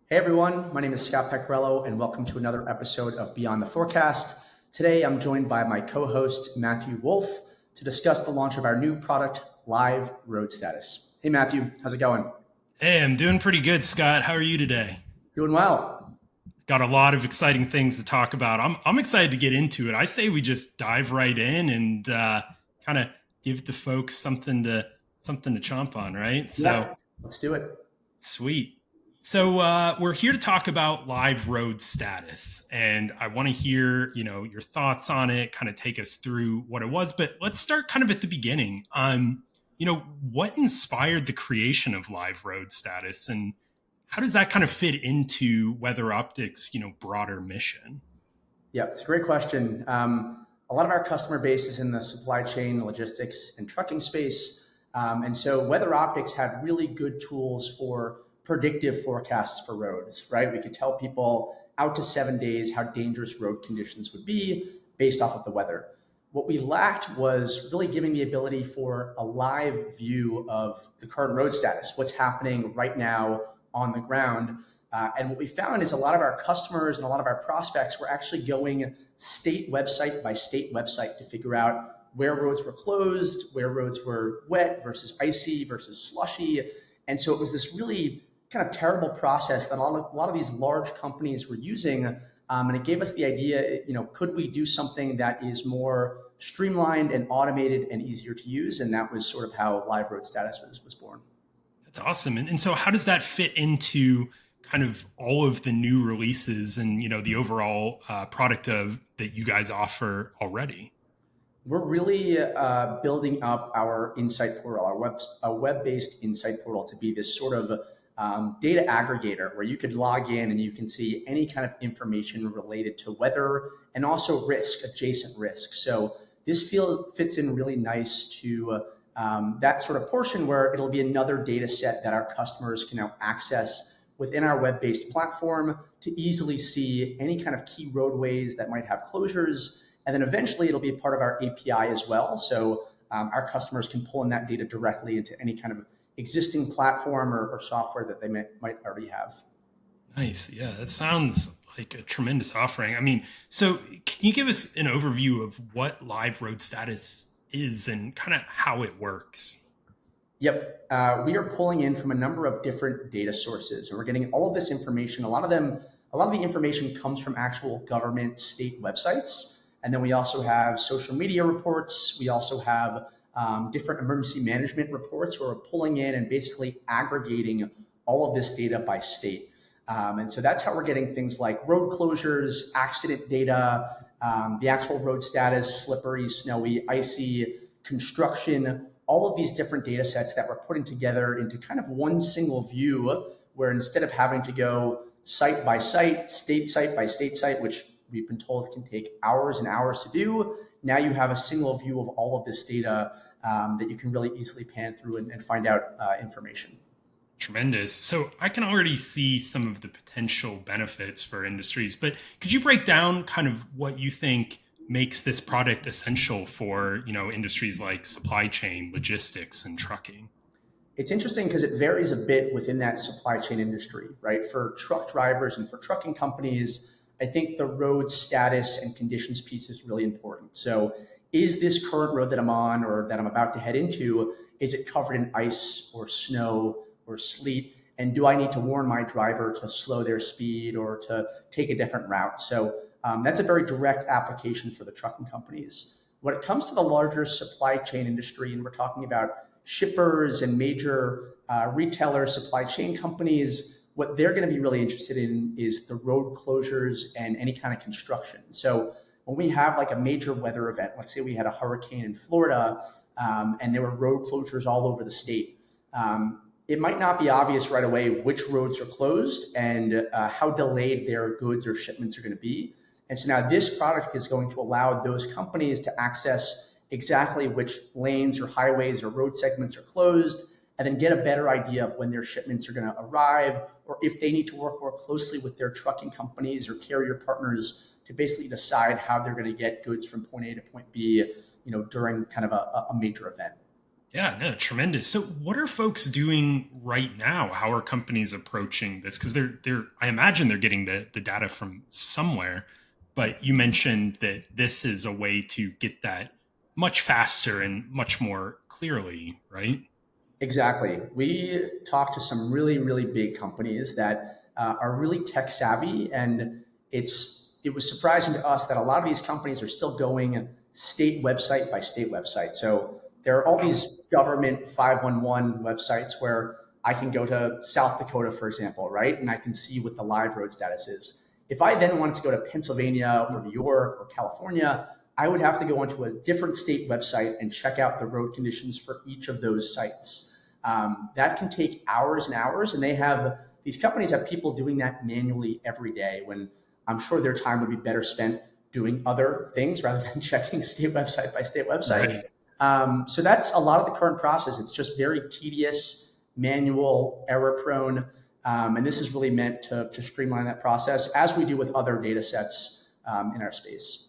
Hey everyone, my name is Scott Pecoriello and welcome to another episode of Beyond the Forecast. Today I'm joined by my co-host Matthew Wolfe to discuss the launch of our new product, Live Road Status. Hey Matthew, how's it going? Hey, I'm doing pretty good, Scott. How are you today? Doing well. Got a lot of exciting things to talk about. I'm excited to get into it. I say we just dive right in and kind of give the folks something to chomp on, right? Yeah, let's do it. Sweet. So we're here to talk about live road status, and I want to hear your thoughts on it. Kind of take us through what it was, but let's start kind of at the beginning. What inspired the creation of live road status, and how does that kind of fit into Weather Optics, broader mission? Yeah, it's a great question. A lot of our customer base is in the supply chain, logistics, and trucking space. And so Weather Optics had really good tools for predictive forecasts for roads, right? We could tell people out to 7 days how dangerous road conditions would be based off of the weather. What we lacked was really giving the ability for a live view of the current road status, what's happening right now on the ground. And what we found is a lot of our customers and a lot of our prospects were actually going state website by state website to figure out where roads were closed, where roads were wet versus icy versus slushy. And so it was this really kind of terrible process that a lot of these large companies were using. And it gave us the idea, could we do something that is more streamlined and automated and easier to use? And that was sort of how Live Road Status was born. That's awesome. And so how does that fit into kind of all of the new releases and the overall product of that you guys offer already? We're really building up our insight portal, a web-based insight portal to be this sort of data aggregator where you could log in and you can see any kind of information related to weather and also risk, adjacent risk. So this fits in really nice to that sort of portion where it'll be another data set that our customers can now access within our web-based platform to easily see any kind of key roadways that might have closures. And then eventually it'll be a part of our API as well. So our customers can pull in that data directly into any kind of existing platform or software that they might already have. Nice. Yeah, that sounds like a tremendous offering. I mean, so can you give us an overview of what live road status is and kind of how it works? Yep. We are pulling in from a number of different data sources, and we're getting all of this information. A lot of the information comes from actual government state websites. And then we also have social media reports. We also have different emergency management reports where we're pulling in and basically aggregating all of this data by state. And so that's how we're getting things like road closures, accident data, the actual road status, slippery, snowy, icy, construction, all of these different data sets that we're putting together into kind of one single view where instead of having to go site by site by state site, which we've been told can take hours and hours to do, now you have a single view of all of this data that you can really easily pan through and find out information. Tremendous. So I can already see some of the potential benefits for industries, but could you break down kind of what you think makes this product essential for, industries like supply chain, logistics, and trucking? It's interesting because it varies a bit within that supply chain industry, right? For truck drivers and for trucking companies, I think the road status and conditions piece is really important. So is this current road that I'm on or that I'm about to head into, is it covered in ice or snow or sleet? And do I need to warn my driver to slow their speed or to take a different route? So that's a very direct application for the trucking companies. When it comes to the larger supply chain industry, and we're talking about shippers and major retailer supply chain companies, what they're going to be really interested in is the road closures and any kind of construction. So when we have like a major weather event, let's say we had a hurricane in Florida and there were road closures all over the state, it might not be obvious right away which roads are closed and how delayed their goods or shipments are going to be. And so now this product is going to allow those companies to access exactly which lanes or highways or road segments are closed, and then get a better idea of when their shipments are going to arrive, or if they need to work more closely with their trucking companies or carrier partners to basically decide how they're going to get goods from point A to point B, during kind of a major event. Yeah, no, tremendous. So what are folks doing right now? How are companies approaching this? Because they're I imagine they're getting the data from somewhere, but you mentioned that this is a way to get that much faster and much more clearly, right? Exactly. We talked to some really, really big companies that are really tech savvy, and it was surprising to us that a lot of these companies are still going state website by state website. So there are all Wow. these government 511 websites where I can go to South Dakota, for example, right, and I can see what the live road status is. If I then wanted to go to Pennsylvania or New York or California, I would have to go onto a different state website and check out the road conditions for each of those sites. That can take hours and hours, and these companies have people doing that manually every day when I'm sure their time would be better spent doing other things rather than checking state website by state website. Right. So that's a lot of the current process. It's just very tedious, manual, error prone. And this is really meant to streamline that process as we do with other data sets in our space.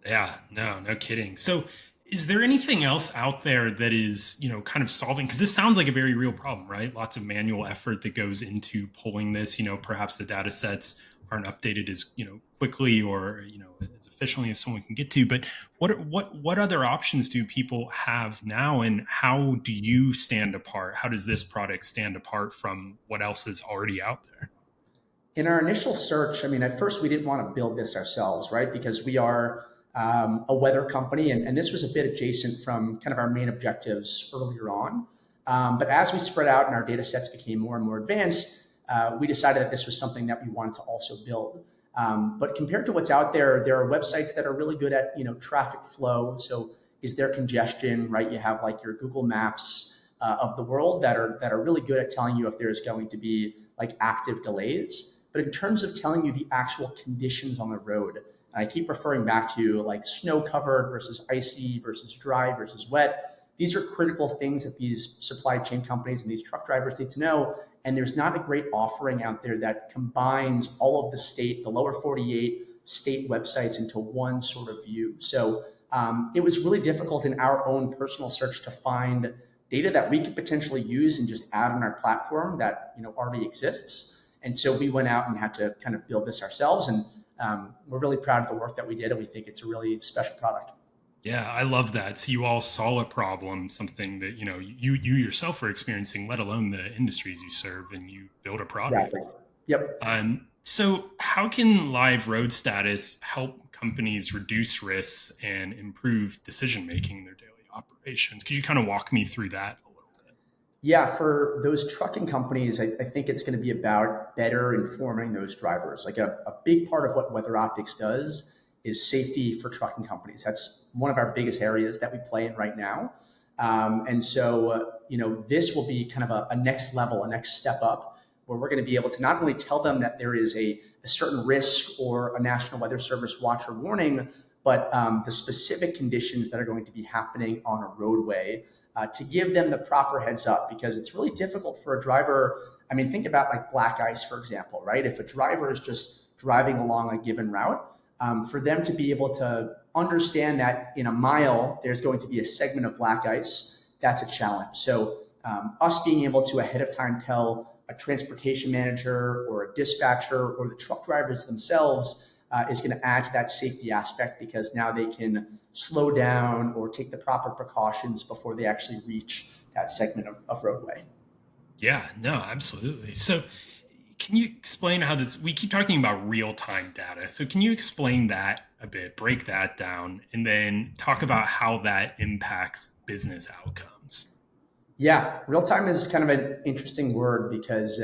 Yeah, no, no kidding. So is there anything else out there that is, kind of solving, because this sounds like a very real problem, right? Lots of manual effort that goes into pulling this, perhaps the data sets aren't updated as, quickly or, as efficiently as someone can get to. But what other options do people have now, and how do you stand apart? How does this product stand apart from what else is already out there? In our initial search, I mean, at first we didn't want to build this ourselves, right? Because we are a weather company, and this was a bit adjacent from kind of our main objectives earlier on. But as we spread out and our data sets became more and more advanced, we decided that this was something that we wanted to also build. But compared to what's out there, there are websites that are really good at traffic flow. So is there congestion, right? You have like your Google Maps of the world that are really good at telling you if there's going to be like active delays. But in terms of telling you the actual conditions on the road, and I keep referring back to like snow covered versus icy versus dry versus wet. These are critical things that these supply chain companies and these truck drivers need to know. And there's not a great offering out there that combines all of the lower 48 state websites into one sort of view. So it was really difficult in our own personal search to find data that we could potentially use and just add on our platform that already exists. And so we went out and had to kind of build this ourselves. And we're really proud of the work that we did. And we think it's a really special product. Yeah, I love that. So you all saw a problem, something that you yourself are experiencing, let alone the industries you serve, and you build a product. Exactly. Yep. So how can live road status help companies reduce risks and improve decision making in their daily operations? Could you kind of walk me through that a little bit? Yeah, for those trucking companies, I think it's going to be about better informing those drivers. Like a big part of what WeatherOptics does is safety for trucking companies. That's one of our biggest areas that we play in right now. And so, this will be kind of a next level, a next step up, where we're going to be able to not only tell them that there is a certain risk or a National Weather Service watch or warning, but the specific conditions that are going to be happening on a roadway to give them the proper heads up, because it's really difficult for a driver. I mean, think about like black ice, for example, right? If a driver is just driving along a given route, for them to be able to understand that in a mile, there's going to be a segment of black ice, that's a challenge. So us being able to ahead of time tell a transportation manager or a dispatcher or the truck drivers themselves is going to add to that safety aspect, because now they can slow down or take the proper precautions before they actually reach that segment of roadway. Yeah, no, absolutely. So can you explain how this, we keep talking about real time data. So can you explain that a bit, break that down, and then talk about how that impacts business outcomes? Yeah, real time is kind of an interesting word because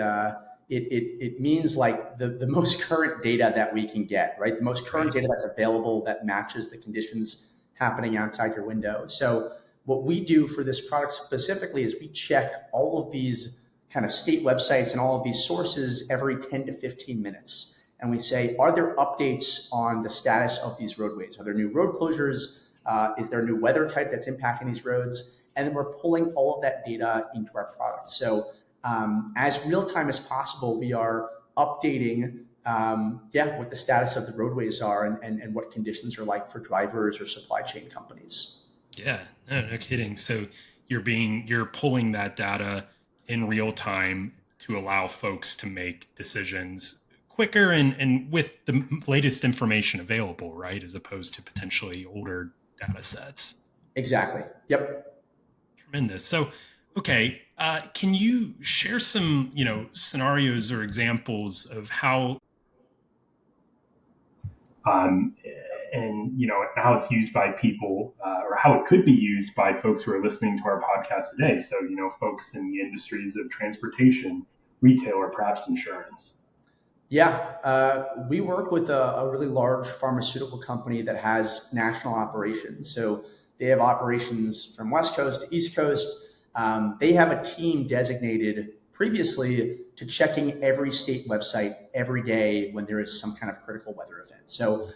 it means like the most current data that we can get, right? The most current Right. data that's available that matches the conditions happening outside your window. So what we do for this product specifically is we check all of these kind of state websites and all of these sources every 10 to 15 minutes. And we say, are there updates on the status of these roadways? Are there new road closures? Is there a new weather type that's impacting these roads? And then we're pulling all of that data into our product. So as real time as possible, we are updating what the status of the roadways are and what conditions are like for drivers or supply chain companies. Yeah, no, no kidding. So you're pulling that data in real time to allow folks to make decisions quicker and with the latest information available, right? As opposed to potentially older data sets. Exactly. Yep. Tremendous. So, okay, can you share some, scenarios or examples of how, um, and how it's used by people, or how it could be used by folks who are listening to our podcast today? So, folks in the industries of transportation, retail, or perhaps insurance. Yeah, we work with a really large pharmaceutical company that has national operations. So they have operations from West Coast to East Coast. They have a team designated previously to checking every state website every day when there is some kind of critical weather event. So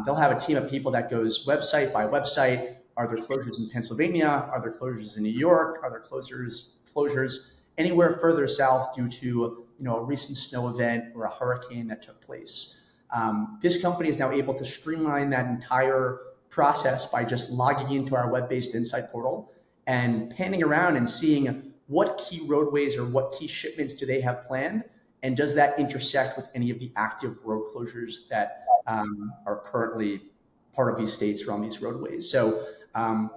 they'll have a team of people that goes website by website. Are there closures in Pennsylvania? Are there closures in New York? Are there closures anywhere further south due to a recent snow event or a hurricane that took place? This company is now able to streamline that entire process by just logging into our web-based insight portal and panning around and seeing what key roadways or what key shipments do they have planned, and does that intersect with any of the active road closures that are currently part of these states or on these roadways. So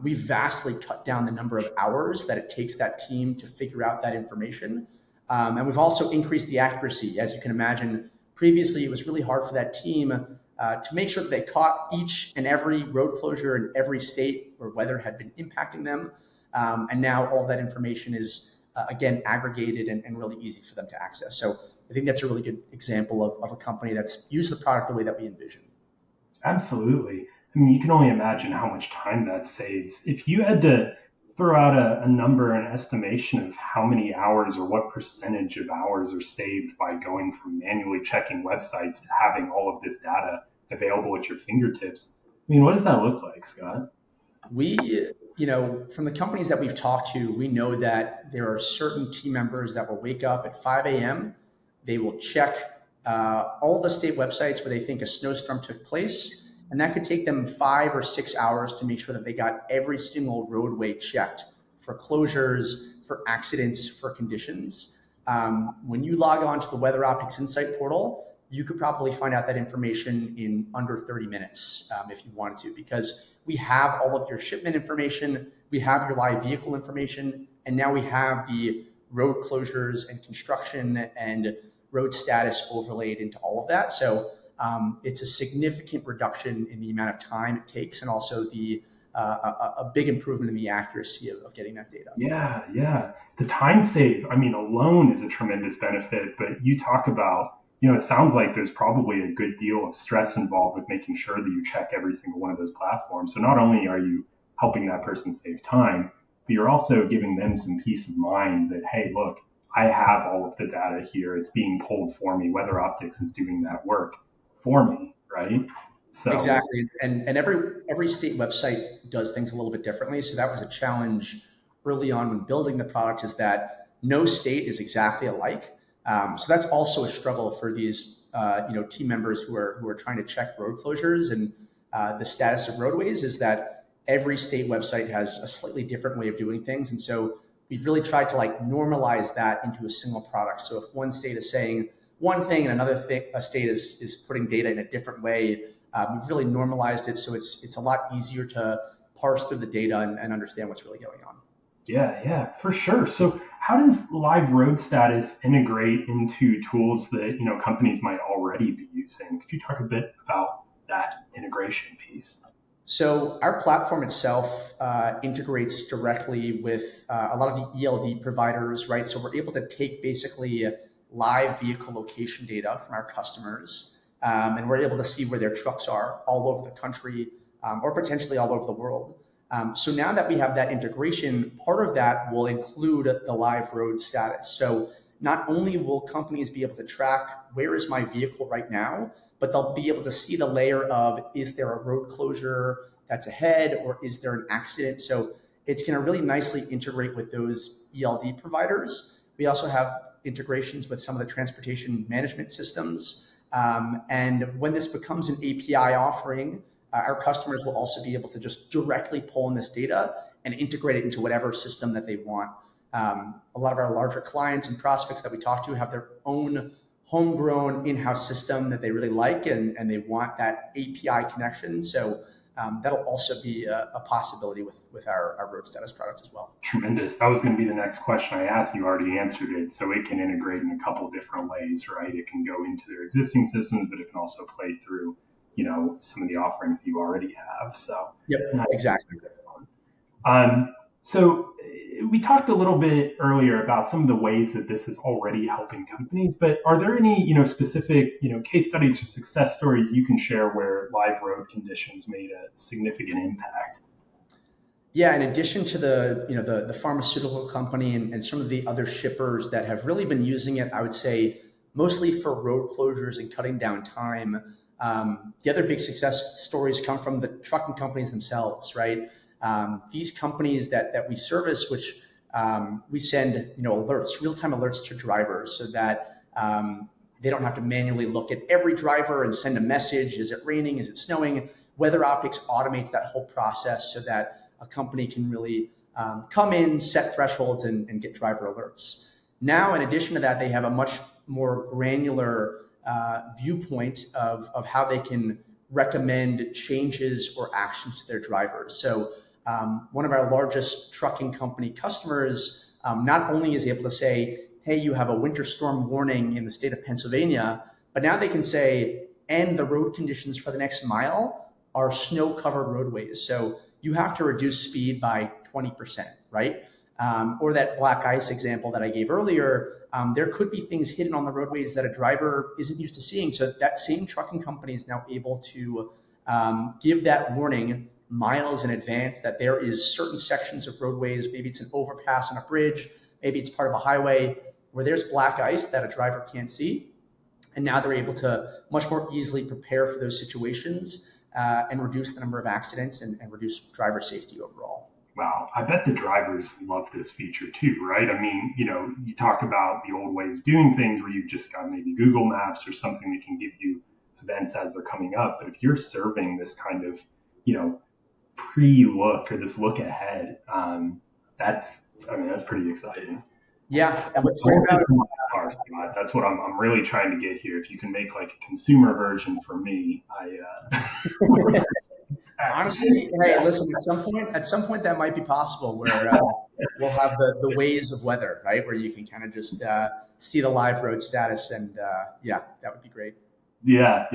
we've vastly cut down the number of hours that it takes that team to figure out that information. And we've also increased the accuracy. As you can imagine, previously it was really hard for that team to make sure that they caught each and every road closure in every state where weather had been impacting them. And now all that information is, again, aggregated and really easy for them to access. So I think that's a really good example of a company that's used the product the way that we envision. Absolutely. I mean, you can only imagine how much time that saves. If you had to throw out a number, an estimation of how many hours or what percentage of hours are saved by going from manually checking websites to having all of this data available at your fingertips, I mean, what does that look like, Scott? We, from the companies that we've talked to, we know that there are certain team members that will wake up at 5 a.m. They will check all the state websites where they think a snowstorm took place. And that could take them 5 or 6 hours to make sure that they got every single roadway checked for closures, for accidents, for conditions. When you log on to the WeatherOptics Insight portal, you could probably find out that information in under 30 minutes if you wanted to, because we have all of your shipment information, we have your live vehicle information, and now we have the road closures and construction and road status overlaid into all of that. So it's a significant reduction in the amount of time it takes, and also a big improvement in the accuracy of getting that data. Yeah. The time save, I mean, alone is a tremendous benefit, but you talk about, it sounds like there's probably a good deal of stress involved with making sure that you check every single one of those platforms. So not only are you helping that person save time, but you're also giving them some peace of mind that, hey, look, I have all of the data here. It's being pulled for me. WeatherOptics is doing that work for me, right? So exactly, and every state website does things a little bit differently. So that was a challenge early on when building the product, is that no state is exactly alike. So that's also a struggle for these team members who are trying to check road closures and the status of roadways, is that every state website has a slightly different way of doing things, and so we've really tried to normalize that into a single product. So if one state is saying one thing and another state is putting data in a different way, we've really normalized it so it's a lot easier to parse through the data and understand what's really going on. Yeah, for sure. So how does live road status integrate into tools that companies might already be using? Could you talk a bit about that integration piece? So our platform itself integrates directly with a lot of the ELD providers, right? So we're able to take basically live vehicle location data from our customers, and we're able to see where their trucks are all over the country, or potentially all over the world. So now that we have that integration, part of that will include the live road status. So not only will companies be able to track where is my vehicle right now, but they'll be able to see the layer of, is there a road closure that's ahead, or is there an accident? So it's going to really nicely integrate with those ELD providers. We also have integrations with some of the transportation management systems. And when this becomes an API offering, our customers will also be able to just directly pull in this data and integrate it into whatever system that they want. A lot of our larger clients and prospects that we talk to have their own homegrown in-house system that they really like, and they want that API connection. So that'll also be a possibility with our road status product as well. Tremendous. That was going to be the next question I asked. You already answered it. So it can integrate in a couple different ways, right? It can go into their existing systems, but it can also play through, some of the offerings that you already have. So yep, exactly. So we talked a little bit earlier about some of the ways that this is already helping companies, but are there any, specific, case studies or success stories you can share where live road conditions made a significant impact? Yeah, in addition to the pharmaceutical company and some of the other shippers that have really been using it, I would say mostly for road closures and cutting down time. The other big success stories come from the trucking companies themselves, right? These companies that we service, which we send alerts, real-time alerts to drivers, so that they don't have to manually look at every driver and send a message. Is it raining? Is it snowing? WeatherOptics automates that whole process so that a company can really come in, set thresholds, and get driver alerts. Now, in addition to that, they have a much more granular viewpoint of how they can recommend changes or actions to their drivers. So one of our largest trucking company customers not only is able to say, hey, you have a winter storm warning in the state of Pennsylvania, but now they can say, and the road conditions for the next mile are snow-covered roadways. So you have to reduce speed by 20%, right? Or that black ice example that I gave earlier, there could be things hidden on the roadways that a driver isn't used to seeing. So that same trucking company is now able to give that warning miles in advance that there is certain sections of roadways, maybe it's an overpass on a bridge, maybe it's part of a highway where there's black ice that a driver can't see. And now they're able to much more easily prepare for those situations and reduce the number of accidents and reduce driver safety overall. Wow. I bet the drivers love this feature too, right? I mean, you talk about the old ways of doing things where you've just got maybe Google Maps or something that can give you events as they're coming up. But if you're serving this kind of, pre-look or this look ahead, that's pretty exciting. Yeah. And what's great about it, that's what I'm really trying to get here. If you can make like a consumer version for me, honestly, hey, listen, at some point that might be possible where we'll have the ways of weather, right? Where you can kind of just see the live road status, and that would be great. Yeah.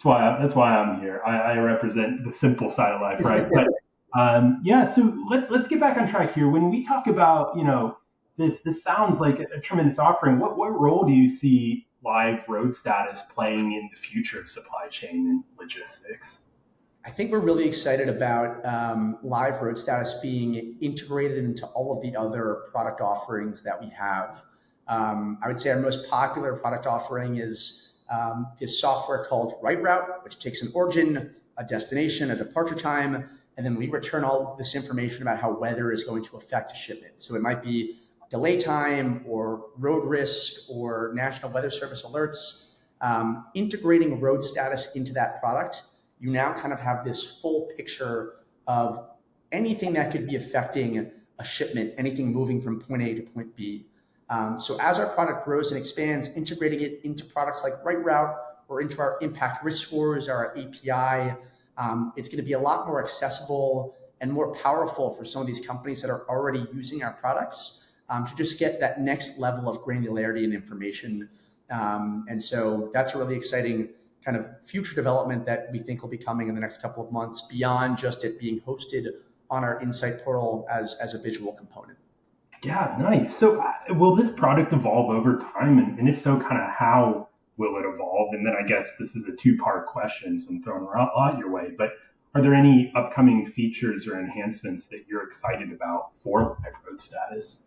That's why I'm here. I represent the simple side of life, right? But so let's get back on track here. When we talk about, this sounds like a tremendous offering. What role do you see live road status playing in the future of supply chain and logistics? I think we're really excited about live road status being integrated into all of the other product offerings that we have. I would say our most popular product offering is software called Right Route, which takes an origin, a destination, a departure time, and then we return all of this information about how weather is going to affect a shipment. So it might be delay time or road risk or National Weather Service alerts. Integrating road status into that product, you now kind of have this full picture of anything that could be affecting a shipment, anything moving from point A to point B. So as our product grows and expands, integrating it into products like Right Route or into our impact risk scores, our API, it's going to be a lot more accessible and more powerful for some of these companies that are already using our products to just get that next level of granularity and information. And so that's a really exciting kind of future development that we think will be coming in the next couple of months beyond just it being hosted on our Insight portal as a visual component. Yeah, nice. So will this product evolve over time? And if so, kind of how will it evolve? And then I guess this is a two-part question, so I'm throwing a lot your way. But are there any upcoming features or enhancements that you're excited about for live road status?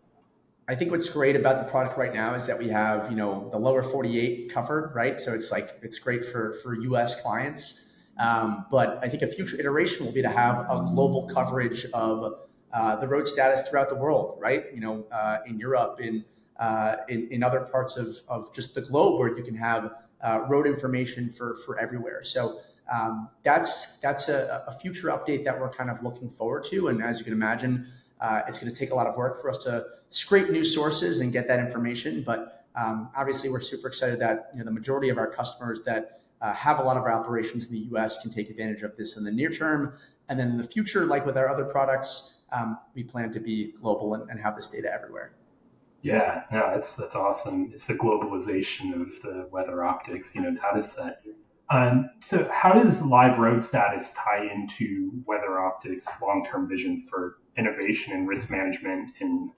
I think what's great about the product right now is that we have, the lower 48 covered, right? So it's great for US clients. But I think a future iteration will be to have a global coverage of the road status throughout the world, right? In Europe, in other parts of just the globe where you can have road information for everywhere. So that's a future update that we're kind of looking forward to. And as you can imagine, It's going to take a lot of work for us to scrape new sources and get that information. But obviously, we're super excited that the majority of our customers that have a lot of our operations in the U.S. can take advantage of this in the near term. And then in the future, like with our other products, we plan to be global and have this data everywhere. Yeah, that's awesome. It's the globalization of the WeatherOptics, data set. So how does live road status tie into WeatherOptics' long-term vision for innovation and risk management and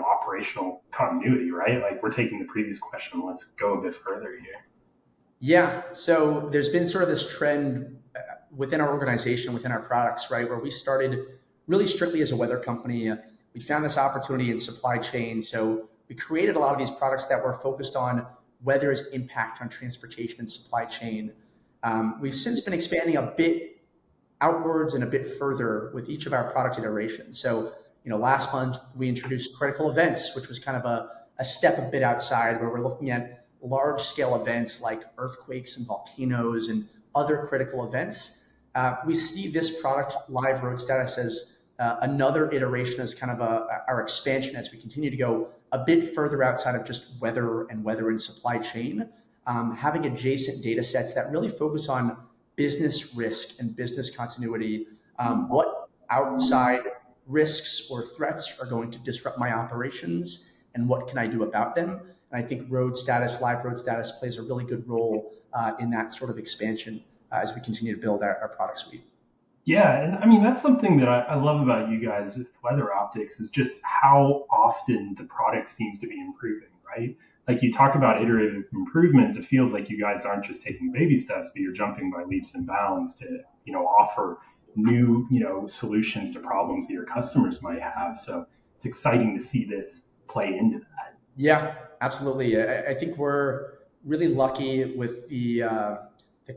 operational continuity, right? Like we're taking the previous question, let's go a bit further here. Yeah, so there's been sort of this trend within our organization, within our products, right, where we started really strictly as a weather company. We found this opportunity in supply chain, so we created a lot of these products that were focused on weather's impact on transportation and supply chain. We've since been expanding a bit outwards and a bit further with each of our product iterations. So, last month we introduced critical events, which was kind of a step a bit outside, where we're looking at large scale events like earthquakes and volcanoes and other critical events. We see this product, Live Road Status, as another iteration, as kind of our expansion as we continue to go a bit further outside of just weather and supply chain, having adjacent data sets that really focus on business risk and business continuity. What outside risks or threats are going to disrupt my operations, and what can I do about them? And I think road status, live road status, plays a really good role in that sort of expansion as we continue to build our product suite. Yeah, and I mean that's something that I love about you guys with WeatherOptics is just how often the product seems to be improving, right? Like you talk about iterative improvements, it feels like you guys aren't just taking baby steps, but you're jumping by leaps and bounds to, offer new, solutions to problems that your customers might have. So it's exciting to see this play into that. Yeah, absolutely. I think we're really lucky with the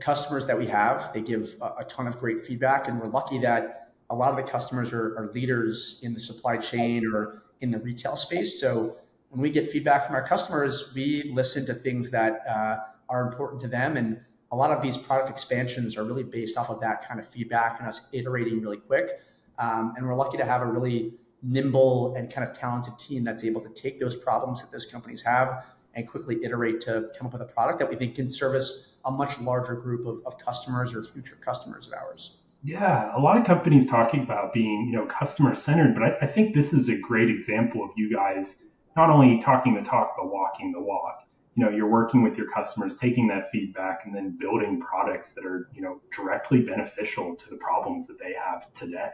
customers that we have. They give a ton of great feedback, and we're lucky that a lot of the customers are leaders in the supply chain or in the retail space. So when we get feedback from our customers, we listen to things that are important to them. And a lot of these product expansions are really based off of that kind of feedback and us iterating really quick. And we're lucky to have a really nimble and kind of talented team that's able to take those problems that those companies have and quickly iterate to come up with a product that we think can service a much larger group of customers or future customers of ours. Yeah, a lot of companies talking about being, customer centered, but I think this is a great example of you guys not only talking the talk, but walking the walk. You're working with your customers, taking that feedback, and then building products that are, directly beneficial to the problems that they have today.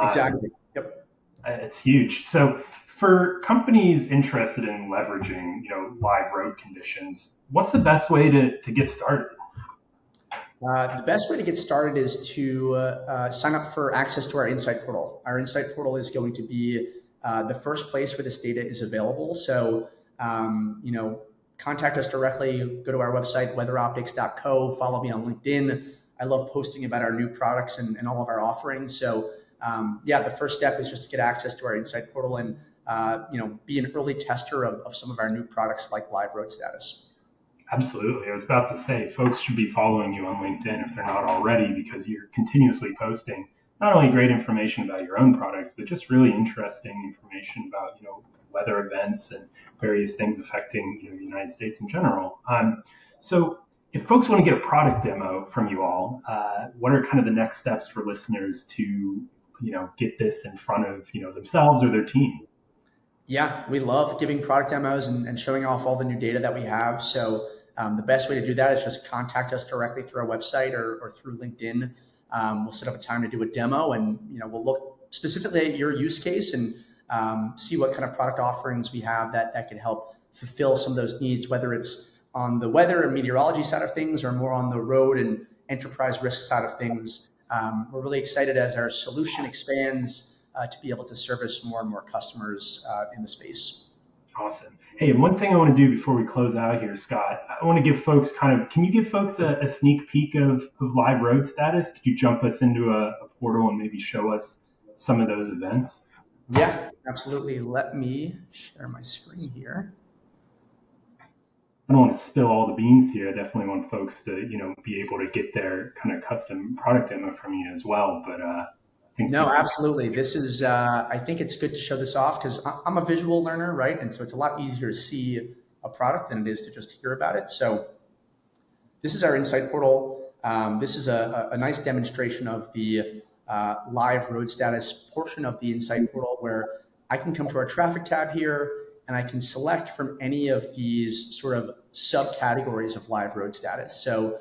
Exactly. Yep. It's huge. So for companies interested in leveraging, live road conditions, what's the best way to get started? The best way to get started is to sign up for access to our Insight Portal. Our Insight Portal is going to be the first place where this data is available. So, contact us directly. Go to our website, weatheroptics.co. Follow me on LinkedIn. I love posting about our new products and all of our offerings. So, the first step is just to get access to our Insight Portal and be an early tester of some of our new products like Live Road Status. Absolutely. I was about to say, folks should be following you on LinkedIn if they're not already, because you're continuously posting not only great information about your own products, but just really interesting information about, weather events and various things affecting the United States in general. So if folks want to get a product demo from you all, what are kind of the next steps for listeners to, get this in front of, themselves or their team? Yeah, we love giving product demos and showing off all the new data that we have. So the best way to do that is just contact us directly through our website or through LinkedIn. We'll set up a time to do a demo, and we'll look specifically at your use case and see what kind of product offerings we have that can help fulfill some of those needs, whether it's on the weather and meteorology side of things or more on the road and enterprise risk side of things. We're really excited as our solution expands to be able to service more and more customers in the space. Awesome. Hey, one thing I want to do before we close out here, Scott, I want to give folks can you give folks a sneak peek of Live Road Status? Could you jump us into a portal and maybe show us some of those events? Yeah, absolutely. Let me share my screen here. I don't want to spill all the beans here. I definitely want folks to, be able to get their kind of custom product demo from you as well. But No, absolutely. This is, I think it's good to show this off because I'm a visual learner, right? And so it's a lot easier to see a product than it is to just hear about it. So this is our insight portal. This is a nice demonstration of the live road status portion of the insight portal where I can come to our traffic tab here and I can select from any of these sort of subcategories of live road status. So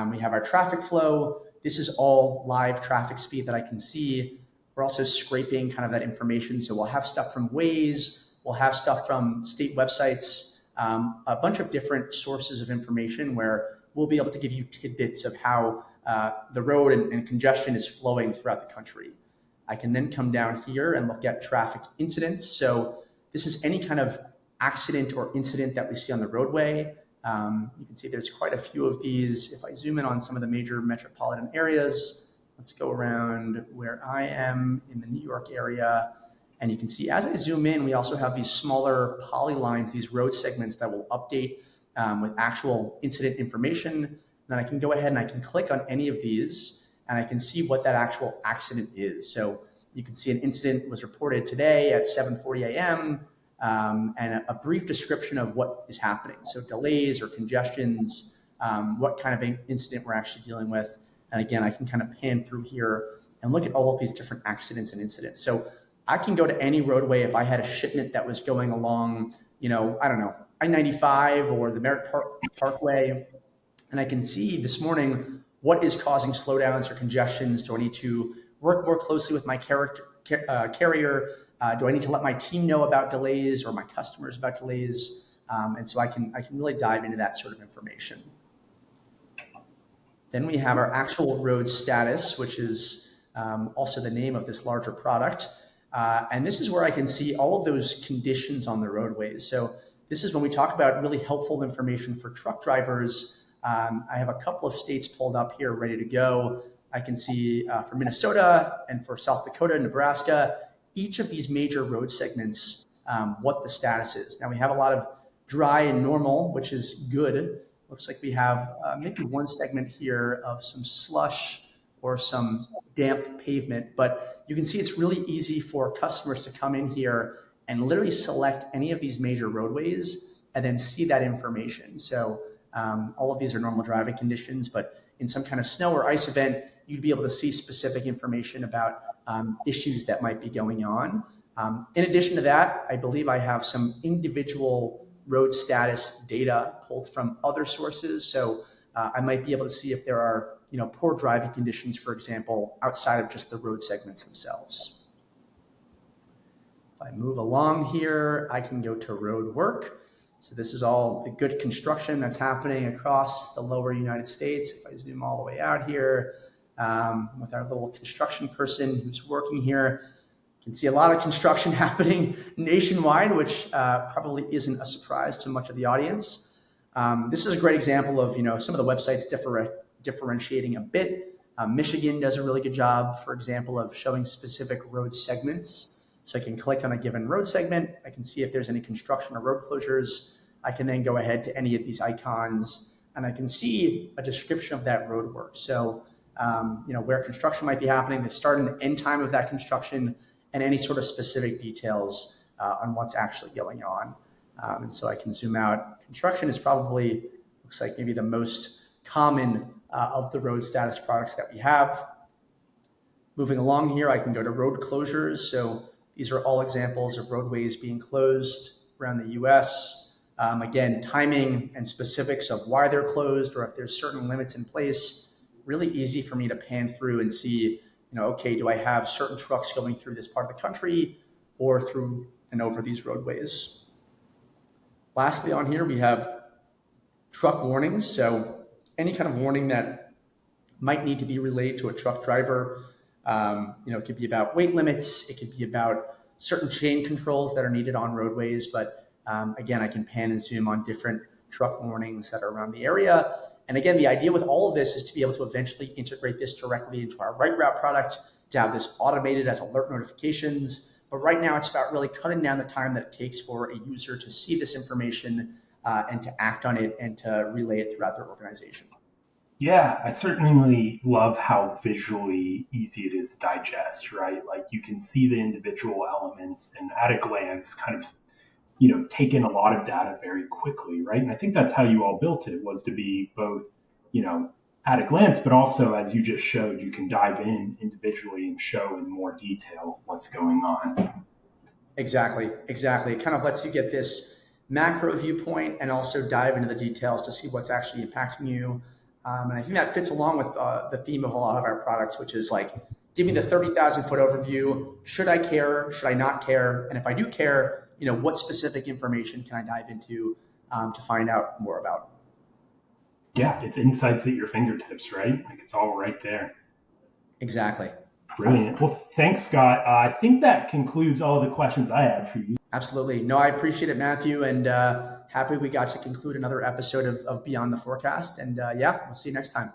we have our traffic flow. This is all live traffic speed that I can see. We're also scraping kind of that information. So we'll have stuff from Waze, we'll have stuff from state websites, a bunch of different sources of information where we'll be able to give you tidbits of how the road and congestion is flowing throughout the country. I can then come down here and look at traffic incidents. So this is any kind of accident or incident that we see on the roadway. You can see there's quite a few of these. If I zoom in on some of the major metropolitan areas, let's go around where I am in the New York area. And you can see as I zoom in, we also have these smaller polylines, these road segments that will update with actual incident information. Then I can go ahead and I can click on any of these and I can see what that actual accident is. So you can see an incident was reported today at 7:40 a.m. And a brief description of what is happening. So delays or congestions, what kind of incident we're actually dealing with. And again, I can kind of pan through here and look at all of these different accidents and incidents. So I can go to any roadway if I had a shipment that was going along, I don't know, I-95 or the Merritt Parkway. And I can see this morning what is causing slowdowns or congestions. Do I need to work more closely with my carrier? Do I need to let my team know about delays or my customers about delays? And so I can really dive into that sort of information. Then we have our actual road status, which is also the name of this larger product. And this is where I can see all of those conditions on the roadways. So this is when we talk about really helpful information for truck drivers. I have a couple of states pulled up here ready to go. I can see for Minnesota and for South Dakota, Nebraska, each of these major road segments, what the status is. Now we have a lot of dry and normal, which is good. Looks like we have maybe one segment here of some slush or some damp pavement, but you can see it's really easy for customers to come in here and literally select any of these major roadways and then see that information. So all of these are normal driving conditions, but in some kind of snow or ice event, you'd be able to see specific information about issues that might be going on. In addition to that, I believe I have some individual road status data pulled from other sources. So I might be able to see if there are poor driving conditions, for example, outside of just the road segments themselves. If I move along here, I can go to road work. So this is all the good construction that's happening across the lower United States. If I zoom all the way out here with our little construction person who's working here, you can see a lot of construction happening nationwide, which probably isn't a surprise to much of the audience. This is a great example of some of the websites differentiating a bit. Michigan does a really good job, for example, of showing specific road segments. So I can click on a given road segment. I can see if there's any construction or road closures. I can then go ahead to any of these icons and I can see a description of that road work. So, where construction might be happening, the start and end time of that construction, and any sort of specific details on what's actually going on. And so I can zoom out. Construction is probably, looks like maybe the most common of the road status products that we have. Moving along here, I can go to road closures. So these are all examples of roadways being closed around the US. Again, timing and specifics of why they're closed or if there's certain limits in place, really easy for me to pan through and see, okay, do I have certain trucks going through this part of the country or through and over these roadways? Lastly, on here, we have truck warnings. So any kind of warning that might need to be relayed to a truck driver. It could be about weight limits. It could be about certain chain controls that are needed on roadways. But again, I can pan and zoom on different truck warnings that are around the area. And again, the idea with all of this is to be able to eventually integrate this directly into our Right Route product, to have this automated as alert notifications. But right now, it's about really cutting down the time that it takes for a user to see this information and to act on it and to relay it throughout their organization. Yeah, I certainly love how visually easy it is to digest, right? Like you can see the individual elements and at a glance kind of, take in a lot of data very quickly, right? And I think that's how you all built it, was to be both, you know, at a glance, but also, as you just showed, you can dive in individually and show in more detail what's going on. Exactly, exactly. It kind of lets you get this macro viewpoint and also dive into the details to see what's actually impacting you. And I think that fits along with the theme of a lot of our products, which is like, give me the 30,000 foot overview. Should I care? Should I not care? And if I do care, what specific information can I dive into to find out more about? Yeah, it's insights at your fingertips, right? Like it's all right there. Exactly. Brilliant. Well, thanks, Scott. I think that concludes all the questions I had for you. Absolutely. No, I appreciate it, Matthew, and happy we got to conclude another episode of Beyond the Forecast. And yeah, we'll see you next time.